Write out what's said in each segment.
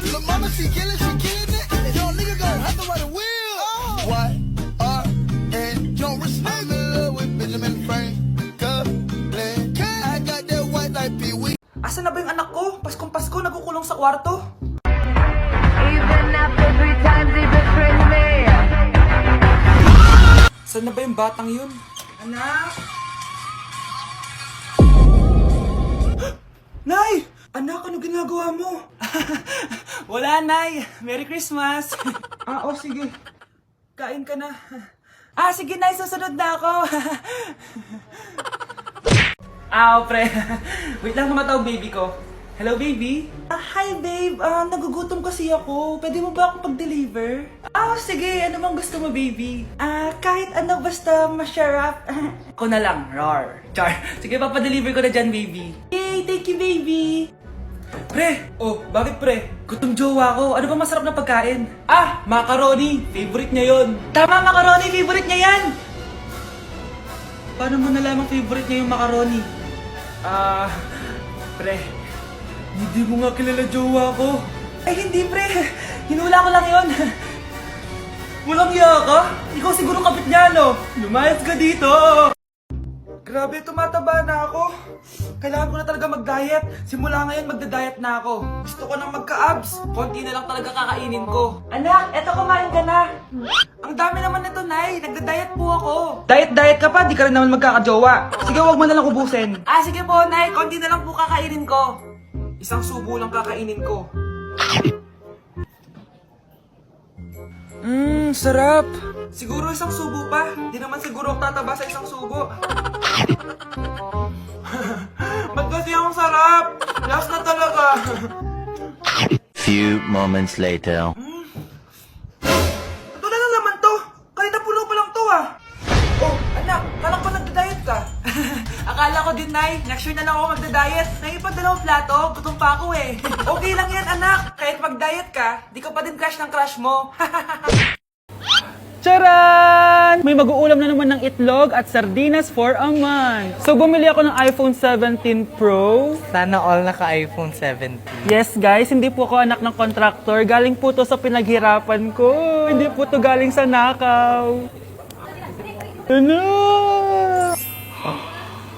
Lil' mama, she killing it. Young nigga gon' have to ride a wheel. Y-R-N, don't risk I'm in love with Benjamin Franklin. I got that white like Pee-wee. Asan na ba yung anak ko? Paskong-Pasko, nagkukulong sa kwarto. Even after 3 times he betrayed me. Saan na ba yung batang yun? Anak! Nay! Anak, ano ginagawa mo? Wala, Nay. Merry Christmas. Sige. Kain ka na. Sige, Nay. Susunod na ako. Pre. Wait lang, tumatawag baby ko. Hello, baby? Hi, babe. Nagugutom kasi ako. Pwede mo ba akong pag-deliver? Sige. Ano bang gusto mo, baby? Kahit ano, basta masarap. Ako na lang. Rar. Char. Sige, papadeliver ko na dyan, baby. Yay! Thank you, baby! Pre! Bakit pre? Gutom jowa ko. Ano ba masarap na pagkain? Macaroni! Favorite niya yon. Tama, macaroni! Favorite niya yan! Paano mo nalamang favorite niya yung macaroni? Pre. Hindi mo nga kilala jowa ko. Hindi pre. Hinula ko lang yon. Walang iya ka? Ikaw siguro kapit niya, no? Lumayas ka dito! Grabe, tumataba na ako. Kailangan ko na talaga mag-diet. Simula ngayon, magda-diet na ako. Gusto ko nang magka-abs. Konti na lang talaga kakainin ko. Anak, eto kumain ka na. Ang dami naman nito, Nay. Nagda-diet po ako. Diet ka pa? Di ka rin naman magkakajowa. Sige, wag mo na lang ubusin. Sige po, Nay. Konti na lang po kakainin ko. Isang subo lang kakainin ko. Sarap. Siguro isang subo pa. Di naman siguro ako tataba sa isang subo. Ba't kasi ang sarap? Last na talaga. Few moments later. Ito na naman to. Kahit napuno pa lang to anak, kala ko nagda-diet ka. Akala ko din, Nay. Next year na lang ako magda-diet. Naipag-dalawang plato, gutom pa ako eh. Okay lang yan, anak. Kahit mag-diet ka, di ka pa din crush ng crush mo. Charan! May mag-uulam na naman ng itlog at sardinas for a month. So, bumili ako ng iPhone 17 Pro. Sana all naka-iPhone 17. Yes, guys, hindi po ako anak ng contractor. Galing po to sa pinaghirapan ko. Hindi po to galing sa nakaw. Ano?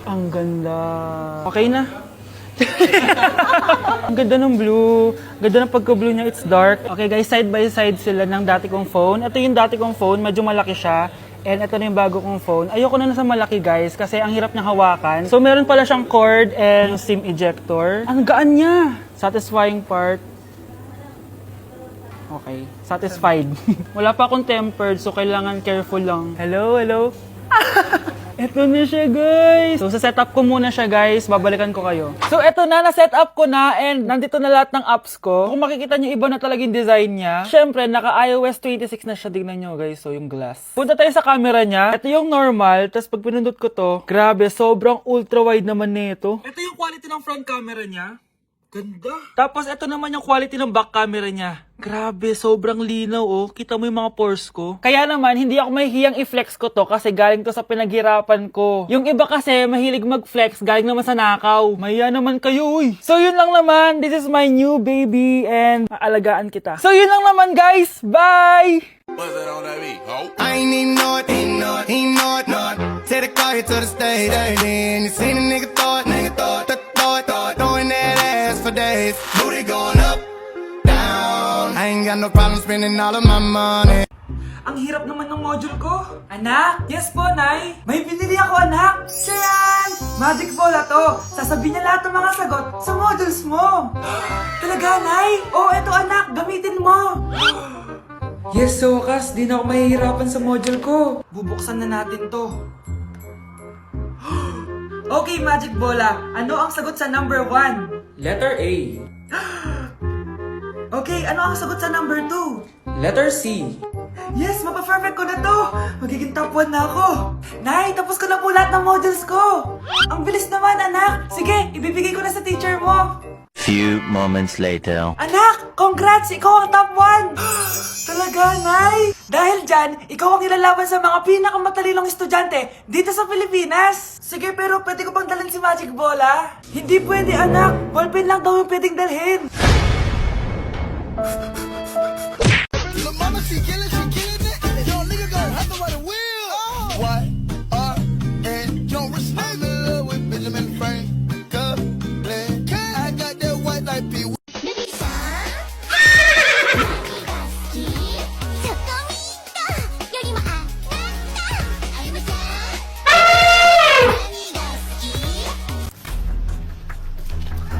Ang ganda. Okay na. Ang ganda ng blue. Ganda ng pagka-blue niya, it's dark. Okay guys, side by side sila ng dati kong phone. Ito yung dati kong phone, medyo malaki siya. And ito na yung bago kong phone. Ayoko na sa malaki guys, kasi ang hirap niyang hawakan. So meron pala siyang cord and SIM ejector. Ang gaan niya! Satisfying part. Okay, satisfied. Wala pa akong tempered, so kailangan careful lang. Hello? Eto na siya, guys. So, sa setup ko muna siya, guys. Babalikan ko kayo. So, eto na. Na-setup ko na. And nandito na lahat ng apps ko. Kung makikita nyo, iba na talaga yung design niya. Siyempre, naka-iOS 26 na siya. Tignan nyo, guys. So, yung glass. Punta tayo sa camera niya. Ito yung normal. Tapos, pag pinundot ko to, grabe, sobrang ultra-wide naman nito. Ito yung quality ng front camera niya. Ganda. Tapos, ito naman yung quality ng back camera niya. Grabe, sobrang linaw Kita mo yung mga pores ko. Kaya naman, hindi ako mahihiyang i-flex ko to kasi galing to sa pinaghirapan ko. Yung iba kasi, mahilig mag-flex, galing naman sa nakaw. Mahiya naman kayo, So yun lang naman, this is my new baby and aalagaan kita. So yun lang naman guys, bye! What's that on that beat, ho? I ain't even know it, ain't know it, ain't know it, know it. Take the car here to the state, then you seen a nigga thought, throwing that ass for days. Booty going up, down. I ain't got no problem spending all of my money. Ang hirap naman ng module ko. Anak? Yes po, Nay. May binili ako, anak. Charan! Magic Ball to. Sasabihin niya lahat ng mga sagot sa modules mo. Talaga, Nay? Eto anak, gamitin mo. Yes, so wakas, di na ako mahihirapan sa module ko. Bubuksan na natin to. Okay, Magic Bola. Ano ang sagot sa number 1? Letter A. Okay, ano ang sagot sa number 2? Letter C. Yes, mapa-perfect ko na to. Magiging top 1 na ako. Nay, tapos ko na po lahat ng modules ko. Ang bilis naman, anak. Sige, ibibigay ko na sa teacher mo. Few moments later. Anak, congrats! Ikaw ang top 1! Talaga, Nay? Dahil dyan, ikaw ang ilalaban sa mga pinakamatalinong estudyante dito sa Pilipinas. Sige, pero pwede ko bang dalhin si Magic Bola? Hindi pwede, anak. Ballpen lang daw yung pwedeng dalhin. She killing it. Yo, nigga gon' have to ride a wheel. What are and don't respect. I'm in love with Benjamin Franklin. I got that white like Pee Wee.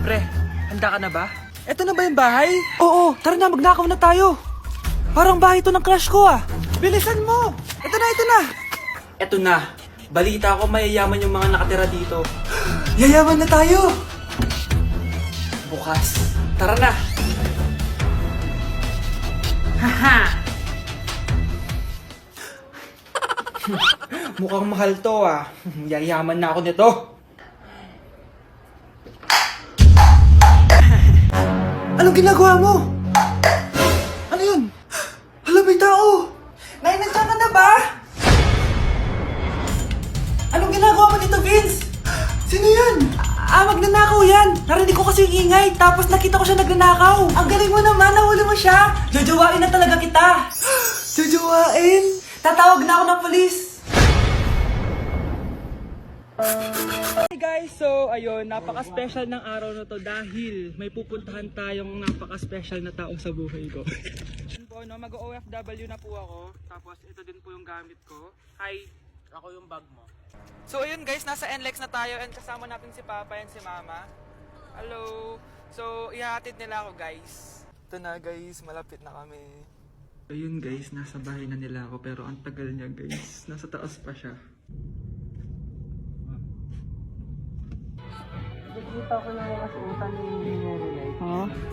Pre, handa ka na ba? Eto na ba yung bahay? Oo, tara na, magnakaw na tayo. Parang bahay to ng crush ko ah. Bilisan mo! Ito na, ito na! Eto na. Balita ko mayayaman yung mga nakatira dito. Yayaman na tayo! Bukas. Tara na! Haha! Mukhang mahal to ah. Yayaman na ako nito. Anong ginagawa mo? Ano yun? Hala, may tao! Nay, nandiyan ka na ba? Anong ginagawa mo dito, Vince? Sino yun? Magnanakaw yan! Narinig ko kasi yung ingay, tapos nakita ko siya nagnanakaw. Ang galing mo naman, nahuli mo siya! Jojowain na talaga kita! Jojowain? Tatawag na ako ng polis! Hey guys, so ayun, napaka-special ng araw na to dahil may pupuntahan tayong napaka-special na tao sa buhay ko. Yun po, no, mag-OFW na po ako, tapos ito din po yung gamit ko. Hi! Ako yung bag mo. So ayun guys, nasa NLEX na tayo and kasama natin si Papa and si Mama. Hello! So, ihahatid nila ako guys. Ito na guys, malapit na kami. Ayun guys, nasa bahay na nila ako pero ang tagal niya guys, nasa taas pa siya.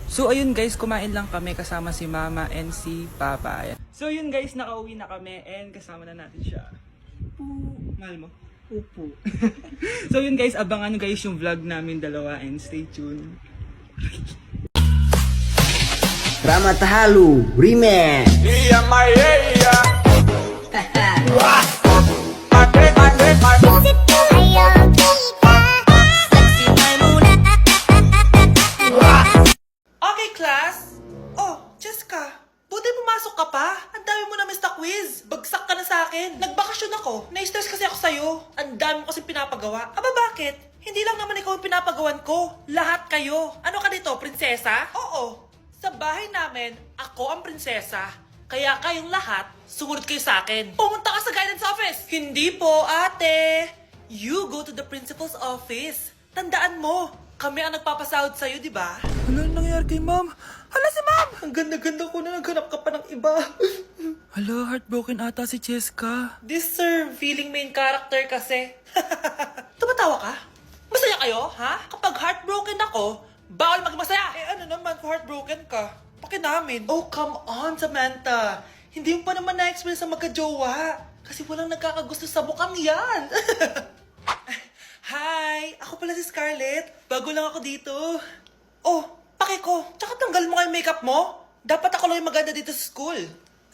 So ayun guys, kumain lang kami kasama si Mama and si Papa. Ayan. So yun guys, nakauwi na kami and kasama na natin siya. Mahal mo? Upo. So yun guys, abangan nyo guys yung vlog namin dalawa and stay tuned. Ramatahalu Remix. Okay, class? Oh, Jessica, buti pumasok ka pa. Ang dami mo na miss na quiz. Bagsak ka na sa akin. Nagbakasyon ako. Na-stress kasi ako sa'yo. Ang dami mo kasi pinapagawa. Aba, bakit? Hindi lang naman ikaw yung pinapagawan ko. Lahat kayo. Ano ka dito, prinsesa? Oo. Sa bahay namin, ako ang prinsesa. Kaya kayong lahat, sumunod kayo sa akin. Pumunta ka sa guidance office. Hindi po, ate. You go to the principal's office. Tandaan mo, kami ang nagpapasahod sa'yo, di ba? Ano nangyayari kay Ma'am? Hala si Ma'am! Ang ganda-ganda ko na naghanap ka pa ng iba. Hala, heartbroken ata si Cheska. This sir, feeling main character kasi. Tumatawa ka? Masaya kayo, ha? Kapag heartbroken ako, bawal maging masaya. Eh ano naman kung heartbroken ka? Pakinamin. Oh, come on, Samantha. Hindi mo pa naman na-experience ang magka-jowa. Kasi walang nagkakagusto sa bukang yan. Hi! Ako pala si Scarlett. Bago lang ako dito. Oh, pake ko. Tsaka tanggal mo yung makeup mo. Dapat ako lang yung maganda dito sa school.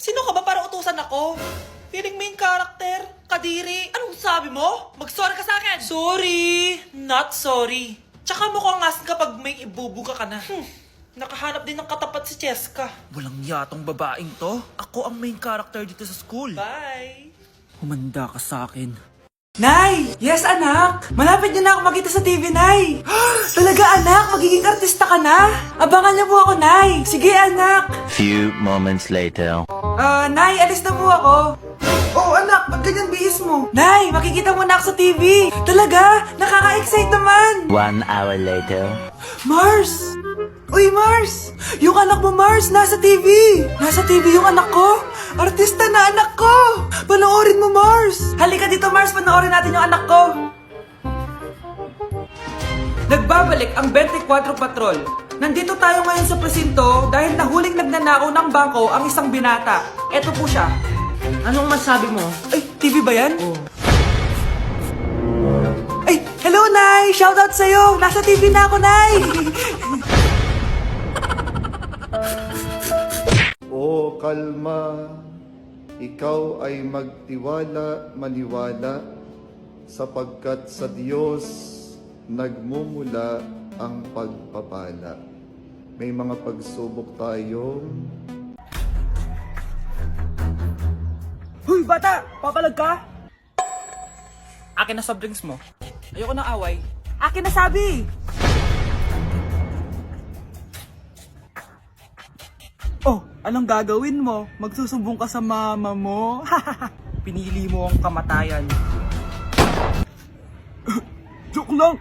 Sino ka ba para utusan ako? Feeling main character? Kadiri? Anong sabi mo? Mag-sorry ka sa akin. Sorry! Not sorry. Tsaka mukhang asin kapag may ibubuga ka na. Nakahanap din ng katapat si Cheska. Walang yatong babaeng to. Ako ang main character dito sa school. Bye! Humanda ka sa akin. Nay! Yes, anak! Malapit niyo na ako makita sa TV, Nay! Talaga, anak! Magiging artista ka na! Abangan niyo po ako, Nay! Sige, anak! Few moments later. Nay, alis na po ako! Oh, anak! Ba't ganyan bihis mo? Nay! Makikita mo na ako sa TV! Talaga! Nakaka-excite naman! 1 hour later. Mars! Uy, Mars! Yung anak mo, Mars, nasa TV! Nasa TV yung anak ko! Artista na anak ko! Panoorin mo, Mars! Halika dito, Mars, panoorin natin yung anak ko! Nagbabalik ang 24 Patrol. Nandito tayo ngayon sa presinto dahil nahuling nagnanakaw ng bangko ang isang binata. Eto po siya. Anong masabi mo? Ay, TV ba yan? Oh. Ay, hello, Nay! Shoutout sa'yo! Nasa TV na ako, Nay! O kalma, ikaw ay magtiwala, maniwala, sapagkat sa Diyos nagmumula ang pagpapala. May mga pagsubok tayong Hoy, bata! Papalag ka? Akin na soft drinks mo. Ayoko ng away. Akin na sabi! Oh, anong gagawin mo? Magsusumbong ka sa mama mo? Pinili mo ang kamatayan. Joke lang!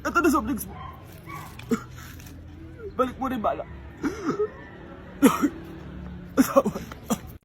Ito na soft drinks mo. Balik mo rin bala. Asawa.